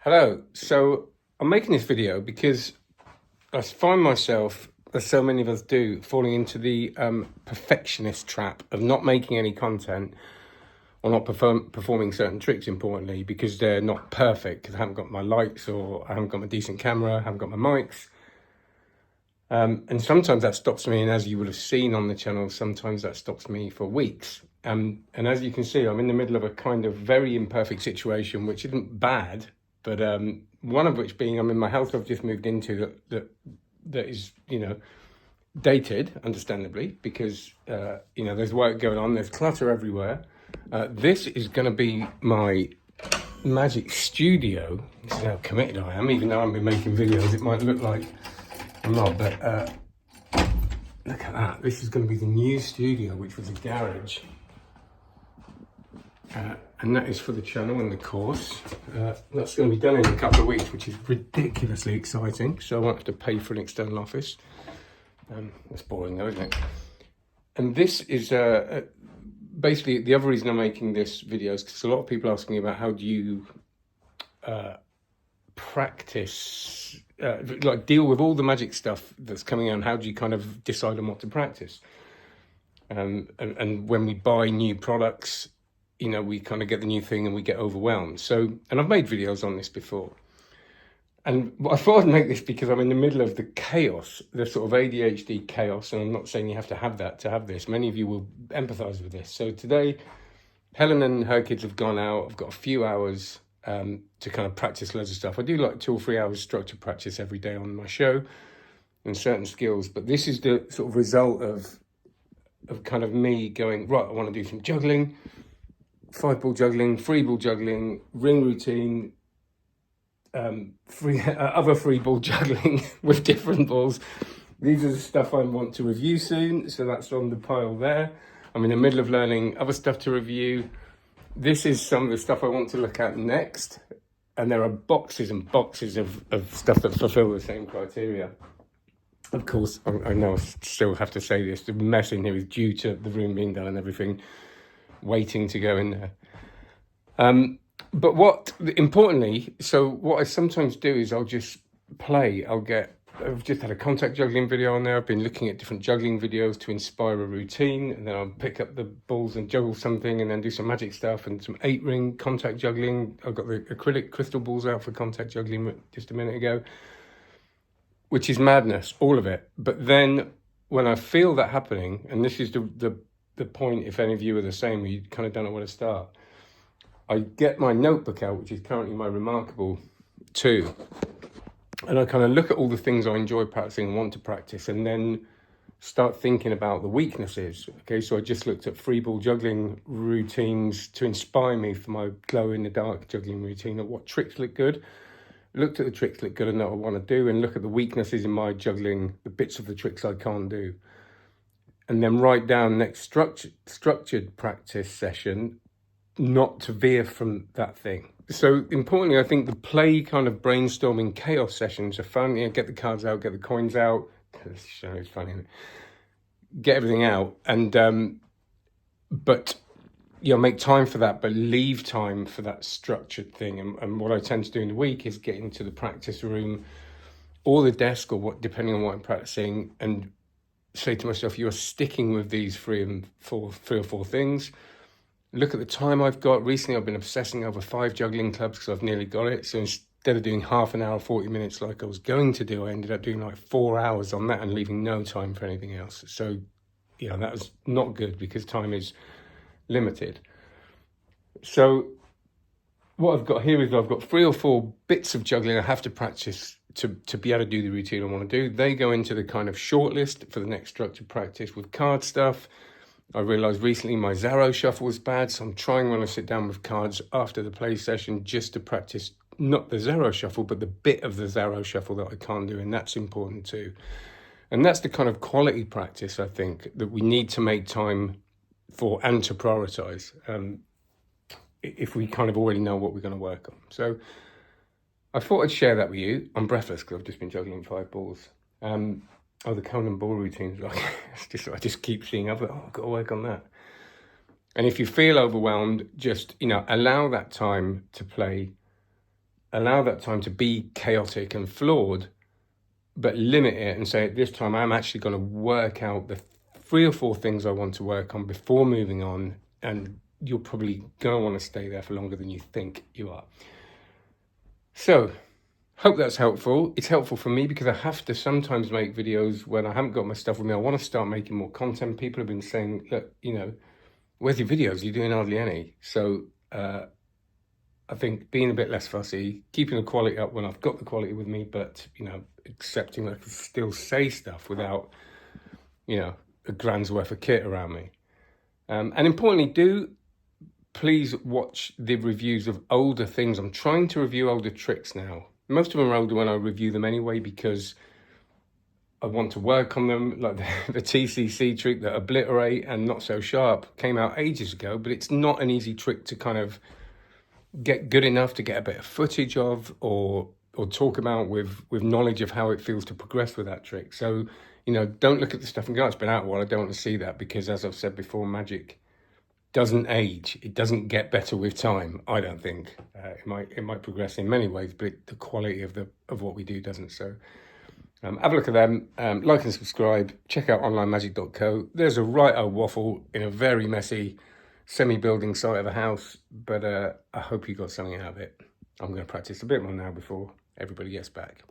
Hello. So I'm making this video because I find myself, as so many of us do, falling into the perfectionist trap of not making any content or not performing certain tricks, importantly, because they're not perfect, because I haven't got my lights or I haven't got my decent camera, I haven't got my mics. And sometimes that stops me, and as you would have seen on the channel, sometimes that stops me for weeks. And as you can see, I'm in the middle of a kind of very imperfect situation, which isn't bad, but one of which being I'm in my house I've just moved into that is, dated, understandably, because, there's work going on, there's clutter everywhere. This is going to be my magic studio. This is how committed I am, even though I've been making videos. It might look like I'm not, but look at that. This is going to be the new studio, which was a garage. And that is for the channel and the course. That's going to be done in a couple of weeks, which is ridiculously exciting. So I won't have to pay for an external office. That's boring though, isn't it? And this is basically the other reason I'm making this video is because a lot of people ask me about how do you practice, like deal with all the magic stuff that's coming out. How do you kind of decide on what to practice? And when we buy new products, we kind of get the new thing and we get overwhelmed. So, and I've made videos on this before. And I thought I'd make this because I'm in the middle of the chaos, the sort of ADHD chaos. And I'm not saying you have to have that to have this. Many of you will empathize with this. So today, Helen and her kids have gone out. I've got a few hours to kind of practice loads of stuff. I do like 2 or 3 hours structured practice every day on my show and certain skills. But this is the sort of result of kind of me going, right, I want to do some juggling. 5-ball juggling, 3-ball juggling, ring routine, other 3-ball juggling with different balls. These are the stuff I want to review soon, so that's on the pile there. I'm in the middle of learning other stuff to review. This is some of the stuff I want to look at next, and there are boxes and boxes of stuff that fulfill the same criteria. Of course, I know I still have to say this, the mess in here is due to the room being done and everything waiting to go in there. But what I sometimes do is I'll just play. I've just had a contact juggling video on there. I've been looking at different juggling videos to inspire a routine, and then I'll pick up the balls and juggle something and then do some magic stuff and some 8-ring contact juggling. I've got the acrylic crystal balls out for contact juggling just a minute ago, which is madness, all of it. But then when I feel that happening, and this is the point, if any of you are the same, you kind of don't know where to start, I get my notebook out, which is currently my Remarkable 2, and I kind of look at all the things I enjoy practicing and want to practice, and then start thinking about the weaknesses. Okay, so I just looked at 3-ball juggling routines to inspire me for my glow-in-the-dark juggling routine, of what tricks look good. Looked at the tricks look good and that I want to do, and look at the weaknesses in my juggling, the bits of the tricks I can't do. And then write down next structured practice session, not to veer from that thing. So importantly, I think the play kind of brainstorming chaos sessions are fun. Get the cards out, get the coins out. This show is funny, isn't it? Get everything out, and but make time for that, but leave time for that structured thing. And what I tend to do in the week is get into the practice room or the desk, or depending on what I'm practicing, and say to myself, you're sticking with these 3 or 4 things. Look at the time I've got. Recently, I've been obsessing over 5 juggling clubs because I've nearly got it. So instead of doing half an hour, 40 minutes like I was going to do, I ended up doing like 4 hours on that and leaving no time for anything else. So, that was not good because time is limited. So what I've got here is I've got 3 or 4 bits of juggling I have to practice to be able to do the routine I want to do. They go into the kind of shortlist for the next structured practice with card stuff. I realised recently my Zarro shuffle was bad, so I'm trying when I sit down with cards after the play session just to practice not the Zarro shuffle, but the bit of the Zarro shuffle that I can't do, and that's important too. And that's the kind of quality practice, I think, that we need to make time for and to prioritise if we kind of already know what we're going to work on. So I thought I'd share that with you. I'm breathless because I've just been juggling 5 balls. The Conan ball routines, I just keep seeing I've got to work on that. And if you feel overwhelmed, just, allow that time to play allow that time to be chaotic and flawed, but limit it and say, at this time, I'm actually going to work out the 3 or 4 things I want to work on before moving on. And you're probably going to want to stay there for longer than you think you are. So, hope that's helpful. It's helpful for me because I have to sometimes make videos when I haven't got my stuff with me. I want to start making more content. People have been saying, look, where's your videos? You're doing hardly any. So I think being a bit less fussy, keeping the quality up when I've got the quality with me, but, accepting that I can still say stuff without, a grand's worth of kit around me. And importantly, please watch the reviews of older things. I'm trying to review older tricks now. Most of them are older when I review them anyway, because I want to work on them. Like the TCC trick, that obliterate and not so sharp, came out ages ago, but it's not an easy trick to kind of get good enough to get a bit of footage of or talk about with knowledge of how it feels to progress with that trick. So, don't look at the stuff and go, it's been out a while, I don't want to see that, because as I've said before, magic doesn't age. It doesn't get better with time, I don't think. It might progress in many ways, but the quality of what we do doesn't. So have a look at them, like and subscribe, check out onlinemagic.co. There's a right old waffle in a very messy semi-building site of a house, but I hope you got something out of it. I'm going to practice a bit more now before everybody gets back.